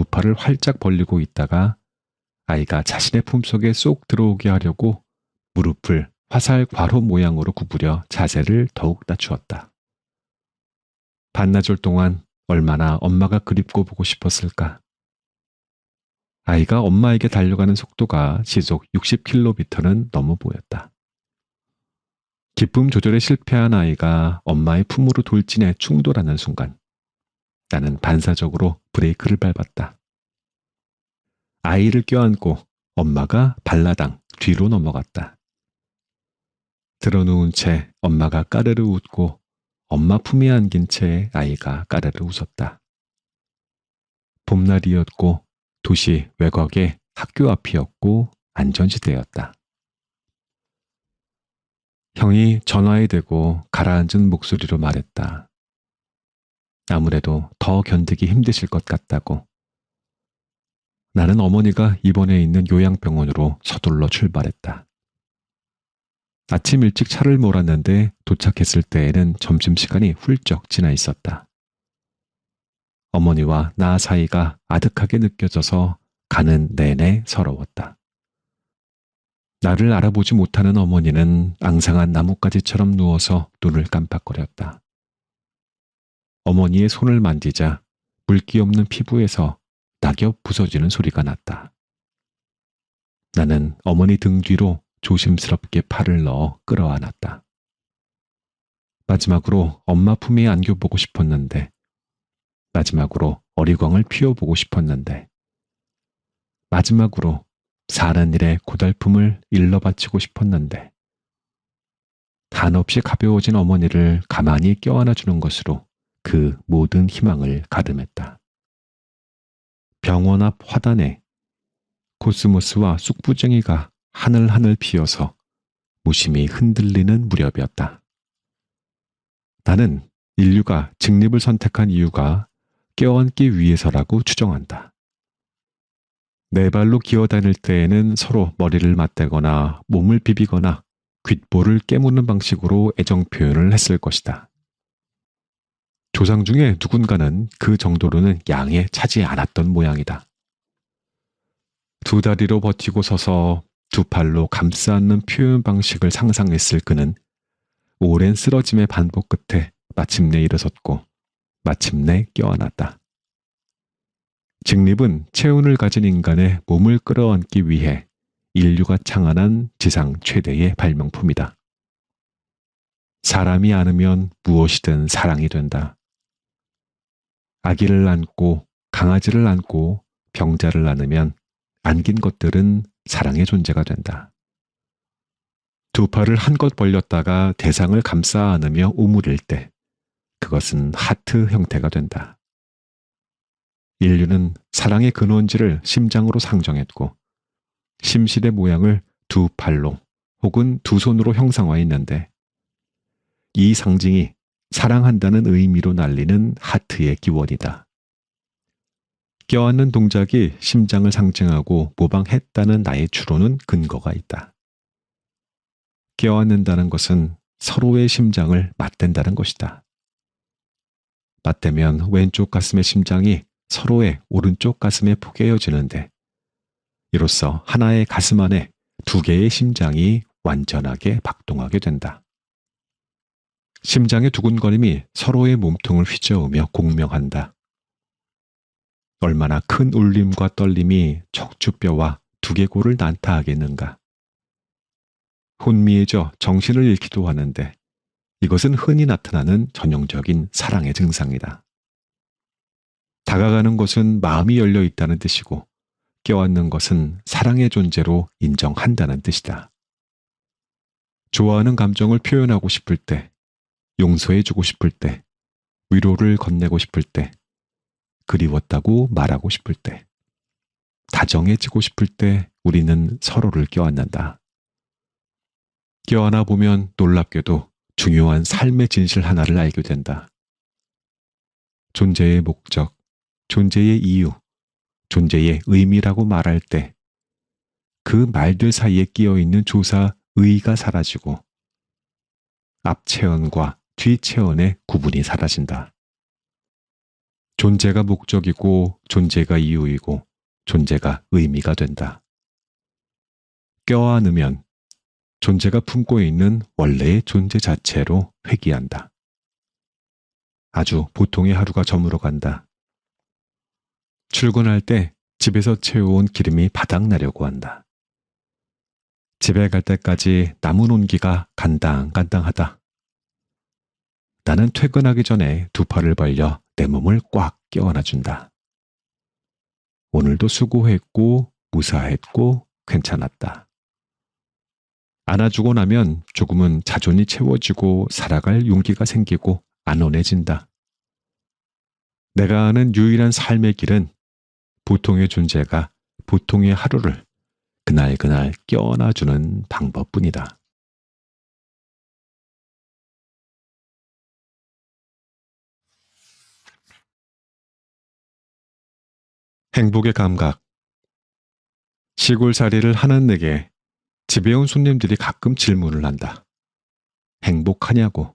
두 팔을 활짝 벌리고 있다가 아이가 자신의 품속에 쏙 들어오게 하려고 무릎을 화살 괄호 모양으로 구부려 자세를 더욱 낮추었다. 반나절 동안 얼마나 엄마가 그립고 보고 싶었을까. 아이가 엄마에게 달려가는 속도가 시속 60km는 넘어 보였다. 기쁨 조절에 실패한 아이가 엄마의 품으로 돌진해 충돌하는 순간 나는 반사적으로 브레이크를 밟았다. 아이를 껴안고 엄마가 발라당 뒤로 넘어갔다. 드러누운 채 엄마가 까르르 웃고 엄마 품에 안긴 채 아이가 까르르 웃었다. 봄날이었고 도시 외곽의 학교 앞이었고 안전지대였다. 형이 전화에 대고 가라앉은 목소리로 말했다. 아무래도 더 견디기 힘드실 것 같다고. 나는 어머니가 입원해 있는 요양병원으로 서둘러 출발했다. 아침 일찍 차를 몰았는데 도착했을 때에는 점심시간이 훌쩍 지나 있었다. 어머니와 나 사이가 아득하게 느껴져서 가는 내내 서러웠다. 나를 알아보지 못하는 어머니는 앙상한 나뭇가지처럼 누워서 눈을 깜빡거렸다. 어머니의 손을 만지자 물기 없는 피부에서 낙엽 부서지는 소리가 났다. 나는 어머니 등 뒤로 조심스럽게 팔을 넣어 끌어안았다. 마지막으로 엄마 품에 안겨보고 싶었는데, 마지막으로 어리광을 피워보고 싶었는데, 마지막으로 사는 일에 고달픔을 일러 바치고 싶었는데, 한없이 가벼워진 어머니를 가만히 껴안아주는 것으로 그 모든 희망을 가름했다. 병원 앞 화단에 코스모스와 쑥부쟁이가 하늘하늘 피어서 무심히 흔들리는 무렵이었다. 나는 인류가 직립을 선택한 이유가 껴안기 위해서라고 추정한다. 네 발로 기어다닐 때에는 서로 머리를 맞대거나 몸을 비비거나 귓볼을 깨무는 방식으로 애정 표현을 했을 것이다. 조상 중에 누군가는 그 정도로는 양에 차지 않았던 모양이다. 두 다리로 버티고 서서 두 팔로 감싸 안는 표현 방식을 상상했을 그는 오랜 쓰러짐의 반복 끝에 마침내 일어섰고 마침내 껴안았다. 직립은 체온을 가진 인간의 몸을 끌어안기 위해 인류가 창안한 지상 최대의 발명품이다. 사람이 안으면 무엇이든 사랑이 된다. 아기를 안고 강아지를 안고 병자를 안으면 안긴 것들은 사랑의 존재가 된다. 두 팔을 한껏 벌렸다가 대상을 감싸 안으며 오므릴 때 그것은 하트 형태가 된다. 인류는 사랑의 근원지를 심장으로 상정했고 심실의 모양을 두 팔로 혹은 두 손으로 형상화했는데 이 상징이 사랑한다는 의미로 날리는 하트의 기원이다. 껴안는 동작이 심장을 상징하고 모방했다는 나의 추론은 근거가 있다. 껴안는다는 것은 서로의 심장을 맞댄다는 것이다. 맞대면 왼쪽 가슴의 심장이 서로의 오른쪽 가슴에 포개어지는데 이로써 하나의 가슴 안에 두 개의 심장이 완전하게 박동하게 된다. 심장의 두근거림이 서로의 몸통을 휘저으며 공명한다. 얼마나 큰 울림과 떨림이 척추뼈와 두개골을 난타하겠는가. 혼미해져 정신을 잃기도 하는데 이것은 흔히 나타나는 전형적인 사랑의 증상이다. 다가가는 것은 마음이 열려 있다는 뜻이고 껴안는 것은 사랑의 존재로 인정한다는 뜻이다. 좋아하는 감정을 표현하고 싶을 때, 용서해주고 싶을 때, 위로를 건네고 싶을 때, 그리웠다고 말하고 싶을 때, 다정해지고 싶을 때 우리는 서로를 껴안는다. 껴안아 보면 놀랍게도 중요한 삶의 진실 하나를 알게 된다. 존재의 목적, 존재의 이유, 존재의 의미라고 말할 때 그 말들 사이에 끼어있는 조사 의가 사라지고 앞체언과 뒤체언의 구분이 사라진다. 존재가 목적이고 존재가 이유이고 존재가 의미가 된다. 껴안으면 존재가 품고 있는 원래의 존재 자체로 회귀한다. 아주 보통의 하루가 저물어 간다. 출근할 때 집에서 채워온 기름이 바닥나려고 한다. 집에 갈 때까지 남은 온기가 간당간당하다. 나는 퇴근하기 전에 두 팔을 벌려 내 몸을 꽉 껴안아준다. 오늘도 수고했고 무사했고 괜찮았다. 안아주고 나면 조금은 자존이 채워지고 살아갈 용기가 생기고 안온해진다. 내가 아는 유일한 삶의 길은 보통의 존재가 보통의 하루를 그날그날 껴안아주는 방법뿐이다. 행복의 감각. 시골살이를 하는 내게 집에 온 손님들이 가끔 질문을 한다. 행복하냐고.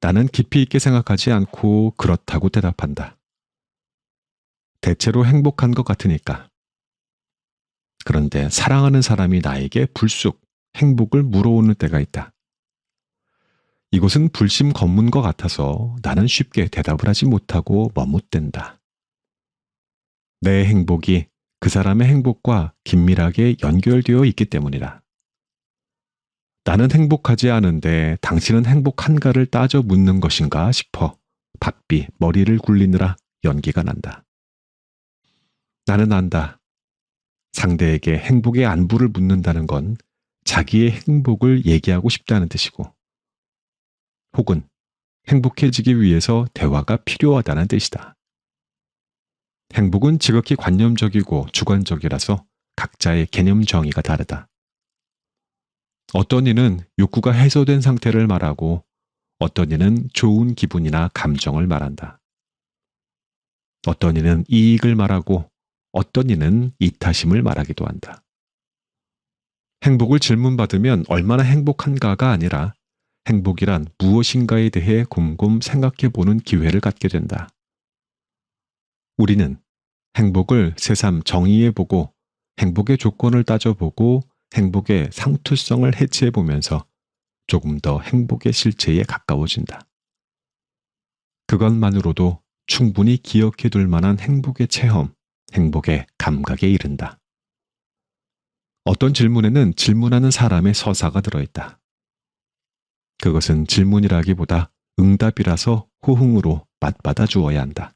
나는 깊이 있게 생각하지 않고 그렇다고 대답한다. 대체로 행복한 것 같으니까. 그런데 사랑하는 사람이 나에게 불쑥 행복을 물어오는 때가 있다. 이것은 불심 검문것 같아서 나는 쉽게 대답을 하지 못하고 머뭇댄다. 내 행복이 그 사람의 행복과 긴밀하게 연결되어 있기 때문이다. 나는 행복하지 않은데 당신은 행복한가를 따져 묻는 것인가 싶어 바삐 머리를 굴리느라 연기가 난다. 나는 안다. 상대에게 행복의 안부를 묻는다는 건 자기의 행복을 얘기하고 싶다는 뜻이고, 혹은 행복해지기 위해서 대화가 필요하다는 뜻이다. 행복은 지극히 관념적이고 주관적이라서 각자의 개념 정의가 다르다. 어떤 이는 욕구가 해소된 상태를 말하고 어떤 이는 좋은 기분이나 감정을 말한다. 어떤 이는 이익을 말하고 어떤 이는 이타심을 말하기도 한다. 행복을 질문받으면 얼마나 행복한가가 아니라 행복이란 무엇인가에 대해 곰곰 생각해 보는 기회를 갖게 된다. 우리는 행복을 새삼 정의해 보고 행복의 조건을 따져보고 행복의 상투성을 해체해 보면서 조금 더 행복의 실체에 가까워진다. 그것만으로도 충분히 기억해 둘 만한 행복의 체험, 행복의 감각에 이른다. 어떤 질문에는 질문하는 사람의 서사가 들어있다. 그것은 질문이라기보다 응답이라서 호응으로 맞받아 주어야 한다.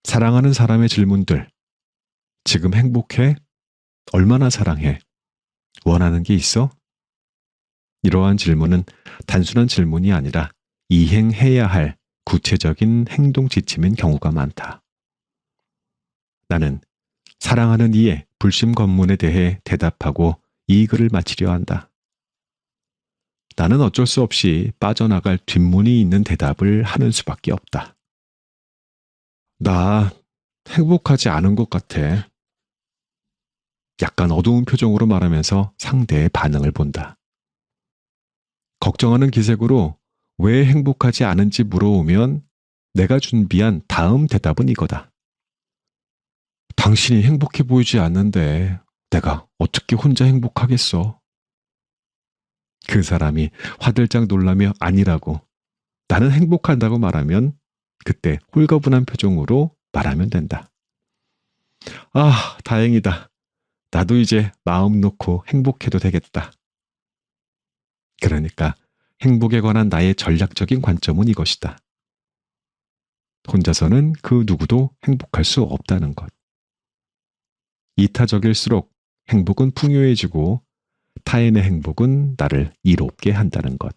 사랑하는 사람의 질문들. 지금 행복해? 얼마나 사랑해? 원하는 게 있어? 이러한 질문은 단순한 질문이 아니라 이행해야 할 구체적인 행동 지침인 경우가 많다. 나는 사랑하는 이의 불심 검문에 대해 대답하고 이 글을 마치려 한다. 나는 어쩔 수 없이 빠져나갈 뒷문이 있는 대답을 하는 수밖에 없다. 나 행복하지 않은 것 같아. 약간 어두운 표정으로 말하면서 상대의 반응을 본다. 걱정하는 기색으로 왜 행복하지 않은지 물어오면 내가 준비한 다음 대답은 이거다. 당신이 행복해 보이지 않는데 내가 어떻게 혼자 행복하겠어? 그 사람이 화들짝 놀라며 아니라고 나는 행복한다고 말하면 그때 홀가분한 표정으로 말하면 된다. 아, 다행이다. 나도 이제 마음 놓고 행복해도 되겠다. 그러니까 행복에 관한 나의 전략적인 관점은 이것이다. 혼자서는 그 누구도 행복할 수 없다는 것. 이타적일수록 행복은 풍요해지고 타인의 행복은 나를 이롭게 한다는 것.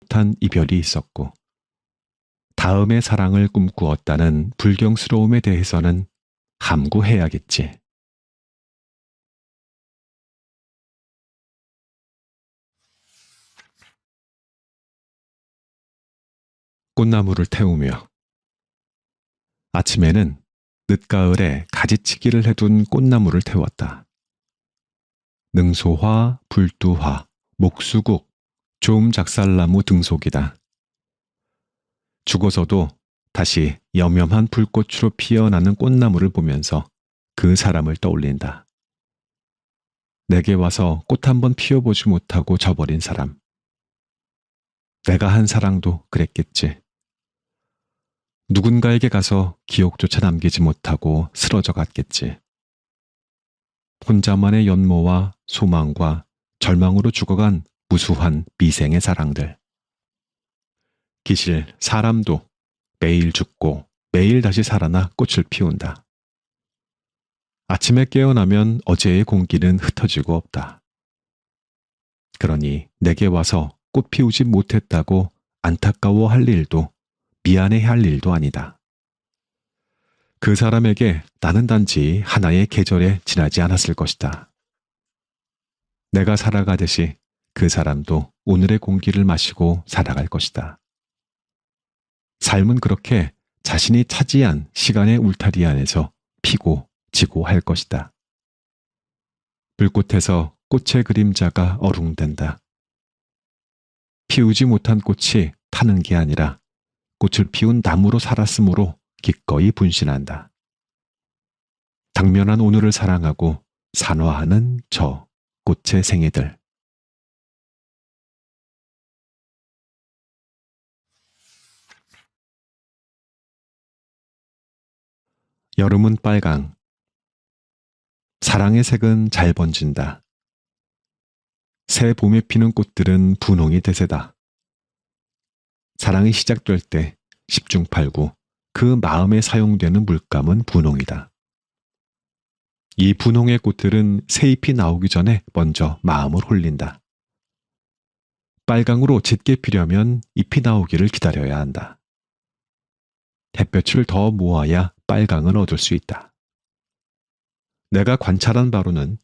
못한 이별이 있었고 다음의 사랑을 꿈꾸었다는 불경스러움에 대해서는 함구해야겠지. 꽃나무를 태우며 아침에는 늦가을에 가지치기를 해둔 꽃나무를 태웠다. 능소화, 불두화, 목수국, 좀작살나무 등속이다. 죽어서도 다시 염염한 불꽃으로 피어나는 꽃나무를 보면서 그 사람을 떠올린다. 내게 와서 꽃 한 번 피워보지 못하고 저버린 사람. 내가 한 사랑도 그랬겠지. 누군가에게 가서 기억조차 남기지 못하고 쓰러져 갔겠지. 혼자만의 연모와 소망과 절망으로 죽어간 무수한 미생의 사랑들. 기실 사람도 매일 죽고 매일 다시 살아나 꽃을 피운다. 아침에 깨어나면 어제의 공기는 흩어지고 없다. 그러니 내게 와서 꽃 피우지 못했다고 안타까워할 일도 미안해할 일도 아니다. 그 사람에게 나는 단지 하나의 계절에 지나지 않았을 것이다. 내가 살아가듯이 그 사람도 오늘의 공기를 마시고 살아갈 것이다. 삶은 그렇게 자신이 차지한 시간의 울타리 안에서 피고 지고 할 것이다. 불꽃에서 꽃의 그림자가 어룽댄다. 피우지 못한 꽃이 타는 게 아니라 꽃을 피운 나무로 살았으므로 기꺼이 분신한다. 당면한 오늘을 사랑하고 산화하는 저 꽃의 생애들. 여름은 빨강. 사랑의 색은 잘 번진다. 새 봄에 피는 꽃들은 분홍이 대세다. 사랑이 시작될 때 10중 8구 그 마음에 사용되는 물감은 분홍이다. 이 분홍의 꽃들은 새잎이 나오기 전에 먼저 마음을 홀린다. 빨강으로 짙게 피려면 잎이 나오기를 기다려야 한다. 햇볕을 더 모아야 빨강을 얻을 수 있다. 내가 관찰한 바로는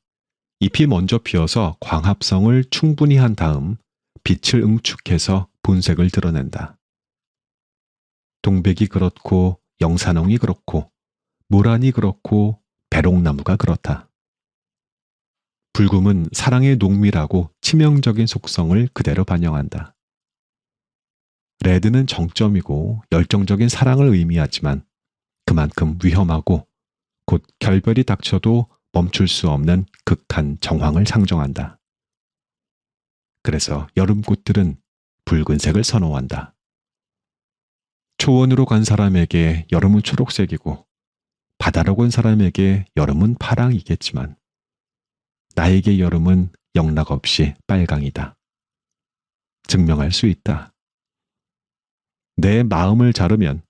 잎이 먼저 피어서 광합성을 충분히 한 다음 빛을 응축해서 본색을 드러낸다. 동백이 그렇고 영산홍이 그렇고 모란이 그렇고 배롱나무가 그렇다. 불금은 사랑의 농밀하고 치명적인 속성을 그대로 반영한다. 레드는 정점이고 열정적인 사랑을 의미하지만 그만큼 위험하고 곧 결별이 닥쳐도 멈출 수 없는 극한 정황을 상정한다. 그래서 여름꽃들은 붉은색을 선호한다. 초원으로 간 사람에게 여름은 초록색이고 바다로 간 사람에게 여름은 파랑이겠지만 나에게 여름은 영락없이 빨강이다. 증명할 수 있다. 내 마음을 자르면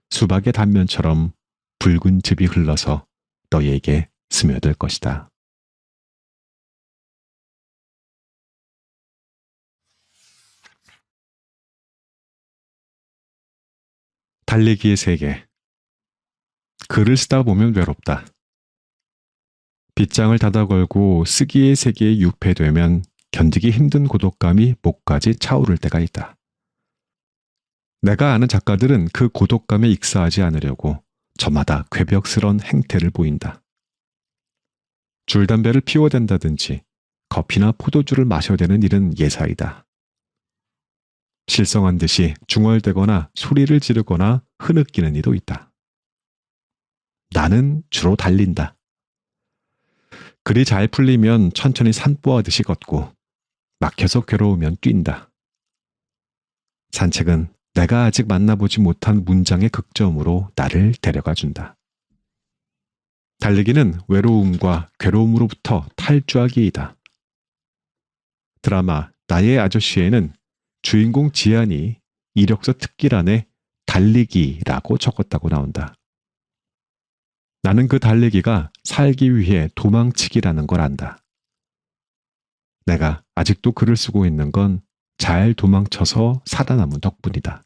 수박의 단면처럼 붉은 즙이 흘러서 너에게 스며들 것이다. 달리기의 세계. 글을 쓰다 보면 외롭다. 빗장을 닫아 걸고 쓰기의 세계에 유폐되면 견디기 힘든 고독감이 목까지 차오를 때가 있다. 내가 아는 작가들은 그 고독감에 익사하지 않으려고 저마다 괴벽스런 행태를 보인다. 줄담배를 피워댄다든지 커피나 포도주를 마셔대는 일은 예사이다. 실성한 듯이 중얼대거나 소리를 지르거나 흐느끼는 이도 있다. 나는 주로 달린다. 글이 잘 풀리면 천천히 산보하듯이 걷고 막혀서 괴로우면 뛴다. 산책은 내가 아직 만나보지 못한 문장의 극점으로 나를 데려가 준다. 달리기는 외로움과 괴로움으로부터 탈주하기이다. 드라마 나의 아저씨에는 주인공 지안이 이력서 특기란에 달리기라고 적었다고 나온다. 나는 그 달리기가 살기 위해 도망치기라는 걸 안다. 내가 아직도 글을 쓰고 있는 건 잘 도망쳐서 살아남은 덕분이다.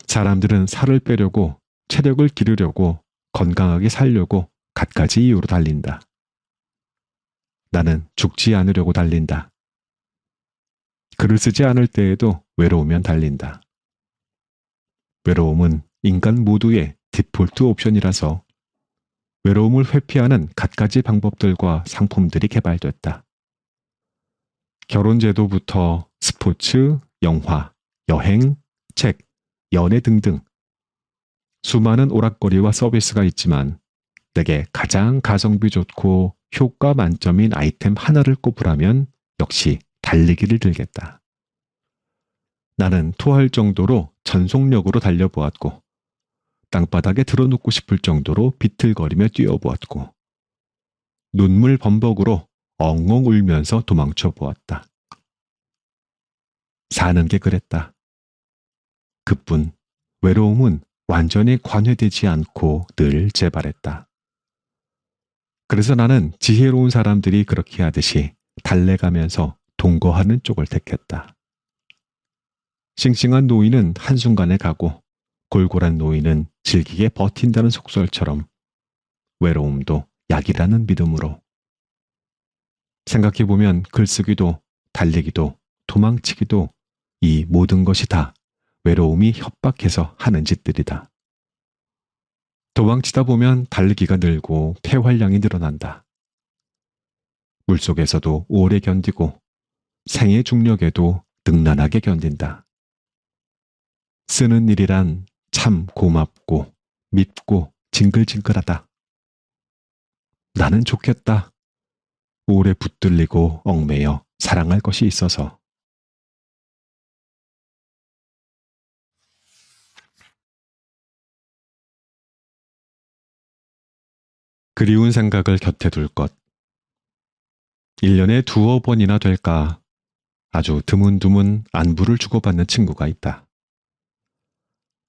사람들은 살을 빼려고, 체력을 기르려고, 건강하게 살려고 갖가지 이유로 달린다. 나는 죽지 않으려고 달린다. 글을 쓰지 않을 때에도 외로우면 달린다. 외로움은 인간 모두의 디폴트 옵션이라서 외로움을 회피하는 갖가지 방법들과 상품들이 개발됐다. 결혼제도부터 스포츠, 영화, 여행, 책, 연애 등등 수많은 오락거리와 서비스가 있지만 내게 가장 가성비 좋고 효과 만점인 아이템 하나를 꼽으라면 역시 달리기를 들겠다. 나는 토할 정도로 전속력으로 달려보았고 땅바닥에 드러눕고 싶을 정도로 비틀거리며 뛰어보았고 눈물 범벅으로 엉엉 울면서 도망쳐 보았다. 사는 게 그랬다. 그뿐 외로움은 완전히 관회되지 않고 늘 재발했다. 그래서 나는 지혜로운 사람들이 그렇게 하듯이 달래가면서 동거하는 쪽을 택했다. 싱싱한 노인은 한순간에 가고 골골한 노인은 질기게 버틴다는 속설처럼 외로움도 약이라는 믿음으로 생각해보면 글쓰기도 달리기도 도망치기도 이 모든 것이 다 외로움이 협박해서 하는 짓들이다. 도망치다 보면 달리기가 늘고 폐활량이 늘어난다. 물속에서도 오래 견디고 생의 중력에도 능란하게 견딘다. 쓰는 일이란 참 고맙고 밉고 징글징글하다. 나는 좋겠다. 오래 붙들리고 얽매여 사랑할 것이 있어서. 그리운 생각을 곁에 둘 것. 1년에 두어 번이나 될까 아주 드문드문 안부를 주고받는 친구가 있다.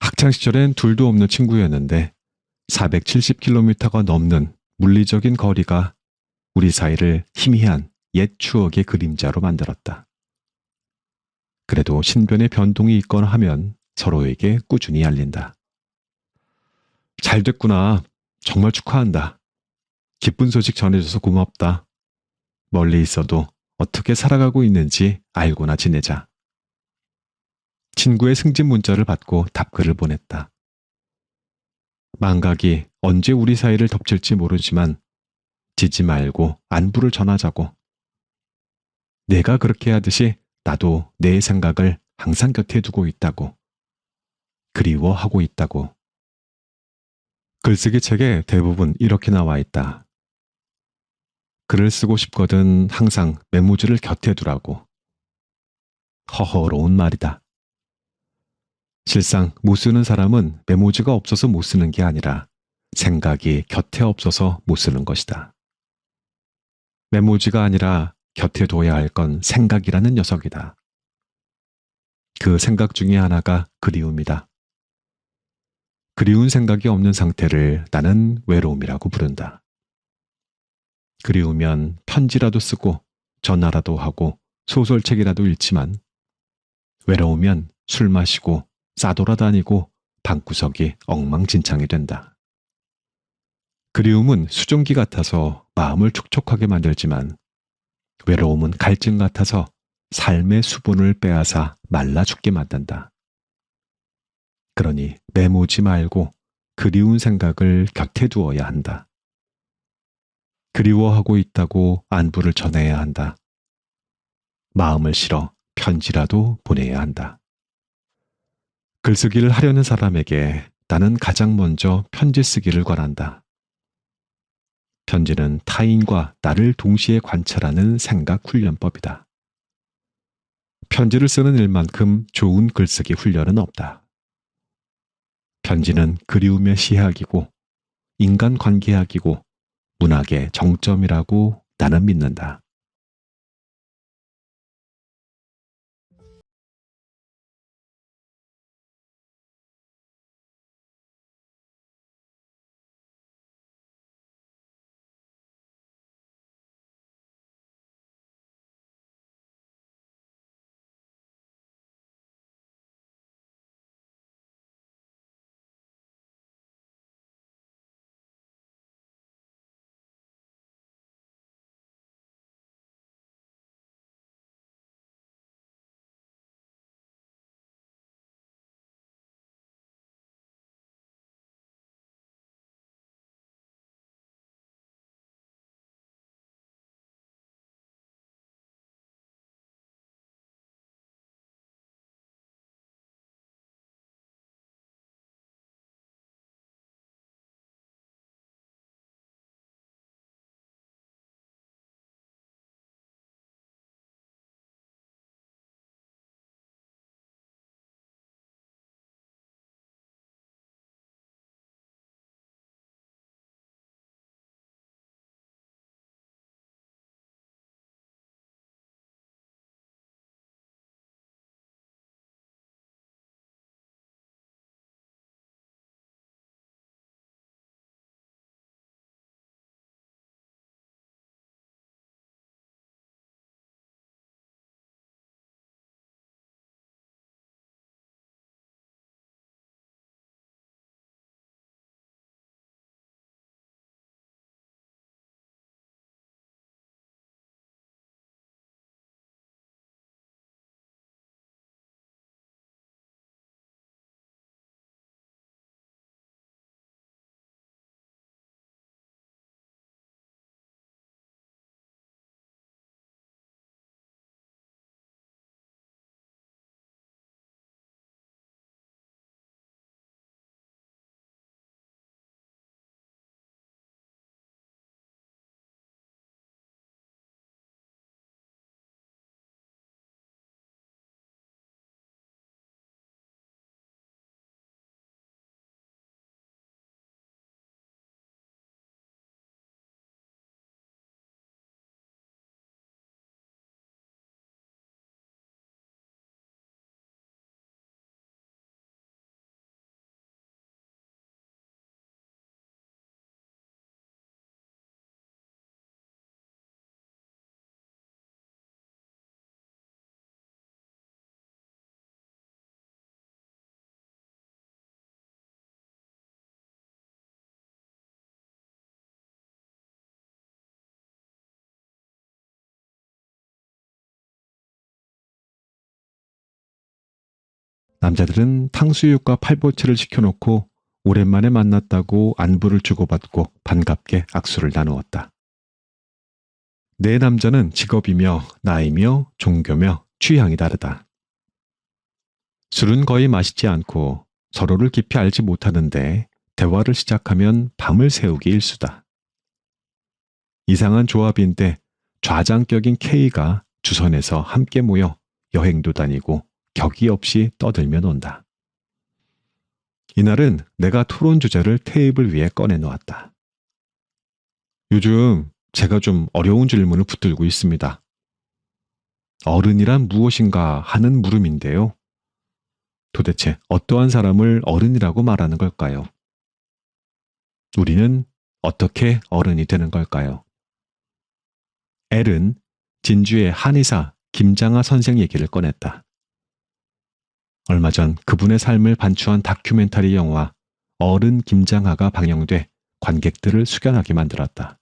학창시절엔 둘도 없는 친구였는데 470km가 넘는 물리적인 거리가 우리 사이를 희미한 옛 추억의 그림자로 만들었다. 그래도 신변의 변동이 있거나 하면 서로에게 꾸준히 알린다. 잘 됐구나. 정말 축하한다. 기쁜 소식 전해줘서 고맙다. 멀리 있어도 어떻게 살아가고 있는지 알고나 지내자. 친구의 승진 문자를 받고 답글을 보냈다. 망각이 언제 우리 사이를 덮칠지 모르지만 지지 말고 안부를 전하자고. 내가 그렇게 하듯이 나도 내 생각을 항상 곁에 두고 있다고. 그리워하고 있다고. 글쓰기 책에 대부분 이렇게 나와 있다. 글을 쓰고 싶거든 항상 메모지를 곁에 두라고. 허허로운 말이다. 실상 못 쓰는 사람은 메모지가 없어서 못 쓰는 게 아니라 생각이 곁에 없어서 못 쓰는 것이다. 메모지가 아니라 곁에 둬야 할 건 생각이라는 녀석이다. 그 생각 중에 하나가 그리움이다. 그리운 생각이 없는 상태를 나는 외로움이라고 부른다. 그리우면 편지라도 쓰고 전화라도 하고 소설책이라도 읽지만 외로우면 술 마시고 싸돌아다니고 방구석이 엉망진창이 된다. 그리움은 수증기 같아서 마음을 촉촉하게 만들지만 외로움은 갈증 같아서 삶의 수분을 빼앗아 말라 죽게 만든다. 그러니 메모지 말고 그리운 생각을 곁에 두어야 한다. 그리워하고 있다고 안부를 전해야 한다. 마음을 실어 편지라도 보내야 한다. 글쓰기를 하려는 사람에게 나는 가장 먼저 편지 쓰기를 권한다. 편지는 타인과 나를 동시에 관찰하는 생각 훈련법이다. 편지를 쓰는 일만큼 좋은 글쓰기 훈련은 없다. 편지는 그리움의 시학이고 인간관계학이고 문학의 정점이라고 나는 믿는다. 남자들은 탕수육과 팔보채를 시켜놓고 오랜만에 만났다고 안부를 주고받고 반갑게 악수를 나누었다. 네 남자는 직업이며 나이며 종교며 취향이 다르다. 술은 거의 마시지 않고 서로를 깊이 알지 못하는데 대화를 시작하면 밤을 새우기 일수다. 이상한 조합인데 좌장격인 K가 주선에서 함께 모여 여행도 다니고 격이 없이 떠들며 논다. 이날은 내가 토론 주제를 테이블 위에 꺼내놓았다. 요즘 제가 좀 어려운 질문을 붙들고 있습니다. 어른이란 무엇인가 하는 물음인데요. 도대체 어떠한 사람을 어른이라고 말하는 걸까요? 우리는 어떻게 어른이 되는 걸까요? 엘은 진주의 한의사 김장하 선생 얘기를 꺼냈다. 얼마 전 그분의 삶을 반추한 다큐멘터리 영화 어른 김장하가 방영돼 관객들을 숙연하게 만들었다.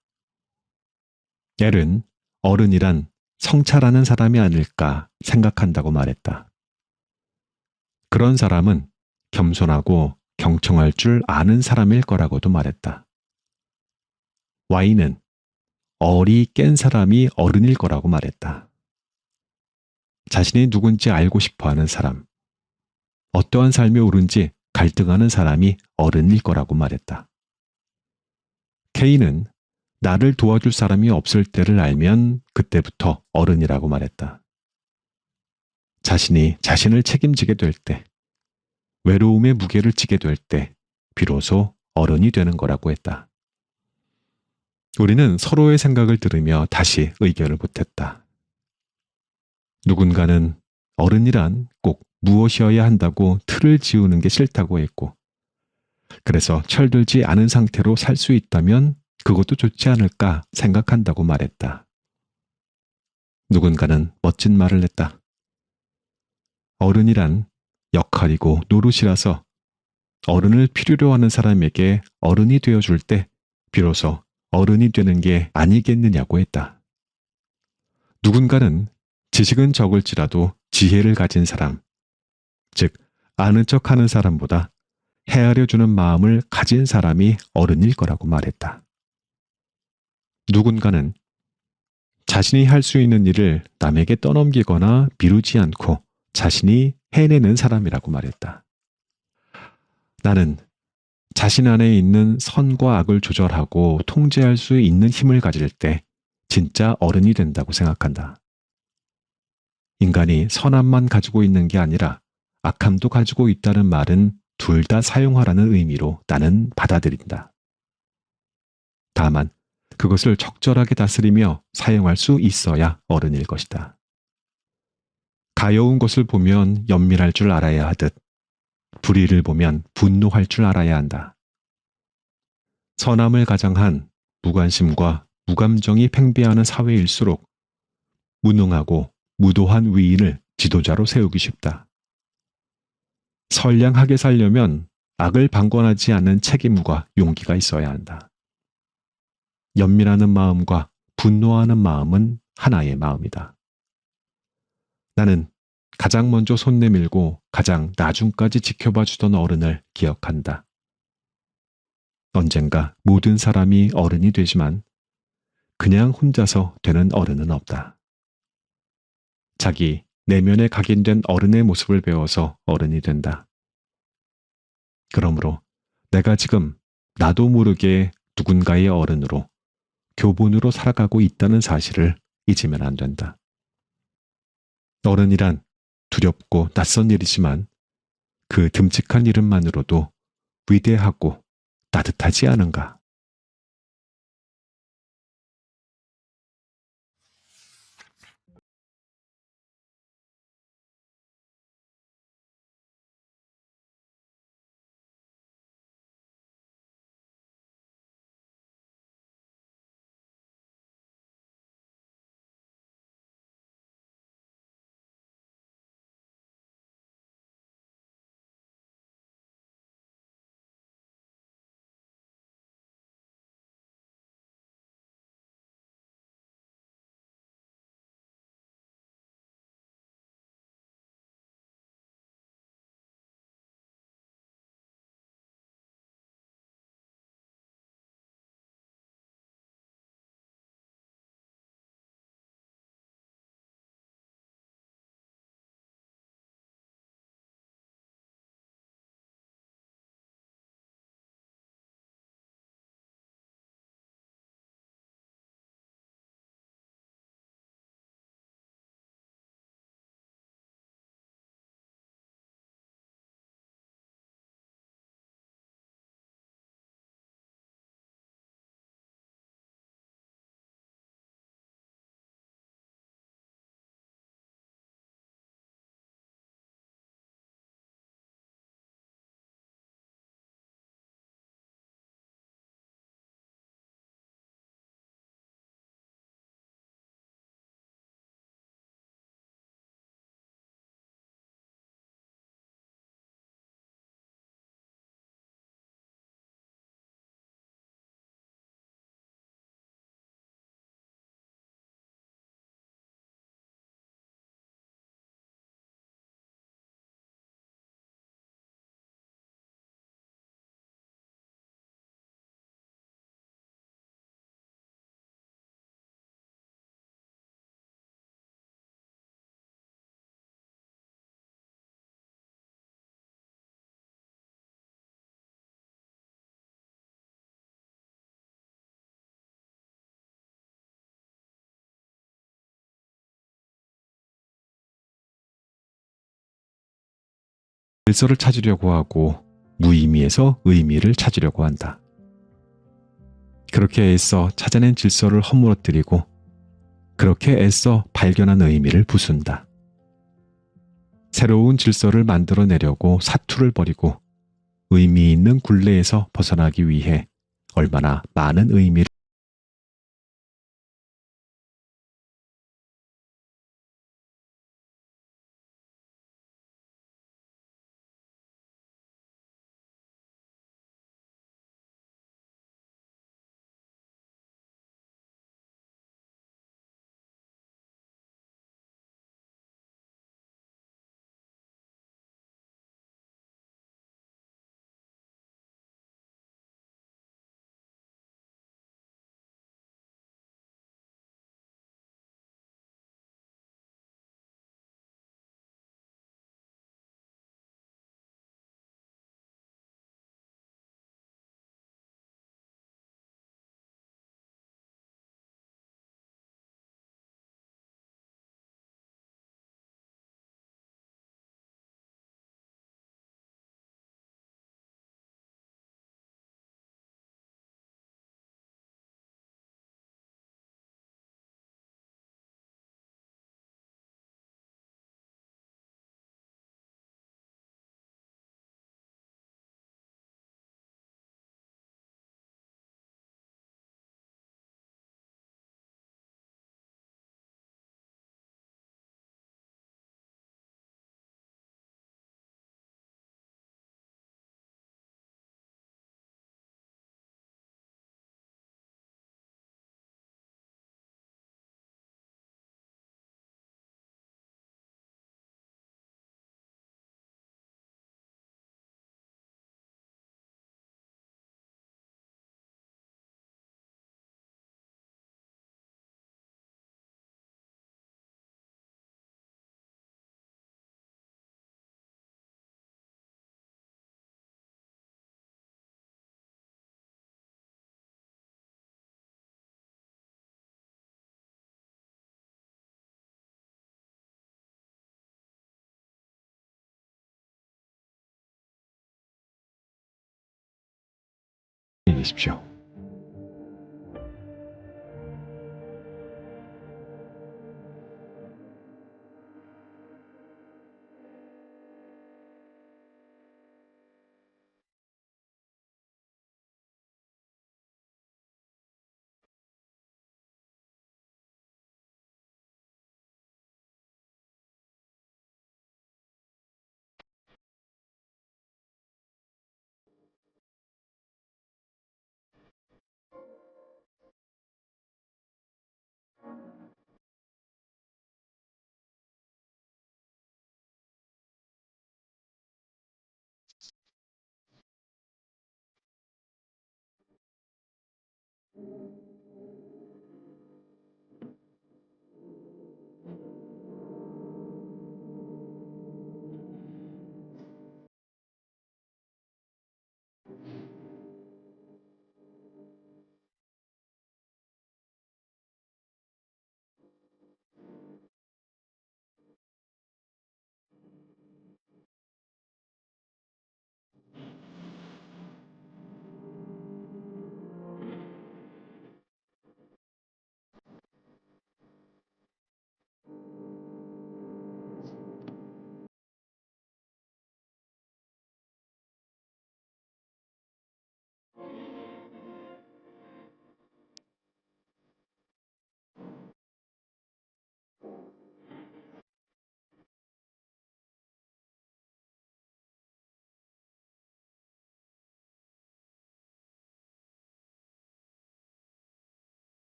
엘은 어른이란 성찰하는 사람이 아닐까 생각한다고 말했다. 그런 사람은 겸손하고 경청할 줄 아는 사람일 거라고도 말했다. Y는 어리 깬 사람이 어른일 거라고 말했다. 자신이 누군지 알고 싶어 하는 사람, 어떠한 삶이 옳은지 갈등하는 사람이 어른일 거라고 말했다. K는 나를 도와줄 사람이 없을 때를 알면 그때부터 어른이라고 말했다. 자신이 자신을 책임지게 될 때, 외로움의 무게를 지게 될 때, 비로소 어른이 되는 거라고 했다. 우리는 서로의 생각을 들으며 다시 의견을 보탰다. 누군가는 어른이란 꼭 무엇이어야 한다고 틀을 지우는 게 싫다고 했고, 그래서 철들지 않은 상태로 살 수 있다면 그것도 좋지 않을까 생각한다고 말했다. 누군가는 멋진 말을 했다. 어른이란 역할이고 노릇이라서 어른을 필요로 하는 사람에게 어른이 되어줄 때 비로소 어른이 되는 게 아니겠느냐고 했다. 누군가는 지식은 적을지라도 지혜를 가진 사람, 즉 아는 척 하는 사람보다 헤아려 주는 마음을 가진 사람이 어른일 거라고 말했다. 누군가는 자신이 할 수 있는 일을 남에게 떠넘기거나 미루지 않고 자신이 해내는 사람이라고 말했다. 나는 자신 안에 있는 선과 악을 조절하고 통제할 수 있는 힘을 가질 때 진짜 어른이 된다고 생각한다. 인간이 선함만 가지고 있는 게 아니라 악함도 가지고 있다는 말은 둘 다 사용하라는 의미로 나는 받아들인다. 다만 그것을 적절하게 다스리며 사용할 수 있어야 어른일 것이다. 가여운 것을 보면 연민할 줄 알아야 하듯 불의를 보면 분노할 줄 알아야 한다. 선함을 가장한 무관심과 무감정이 팽배하는 사회일수록 무능하고 무도한 위인을 지도자로 세우기 쉽다. 선량하게 살려면 악을 방관하지 않는 책임과 용기가 있어야 한다. 연민하는 마음과 분노하는 마음은 하나의 마음이다. 나는 가장 먼저 손 내밀고 가장 나중까지 지켜봐 주던 어른을 기억한다. 언젠가 모든 사람이 어른이 되지만 그냥 혼자서 되는 어른은 없다. 자기 내면에 각인된 어른의 모습을 배워서 어른이 된다. 그러므로 내가 지금 나도 모르게 누군가의 어른으로 교본으로 살아가고 있다는 사실을 잊으면 안 된다. 어른이란 두렵고 낯선 일이지만 그 듬직한 이름만으로도 위대하고 따뜻하지 않은가. 질서를 찾으려고 하고 무의미에서 의미를 찾으려고 한다. 그렇게 애써 찾아낸 질서를 허물어뜨리고 그렇게 애써 발견한 의미를 부순다. 새로운 질서를 만들어내려고 사투를 벌이고 의미 있는 굴레에서 벗어나기 위해 얼마나 많은 의미를 계십시오.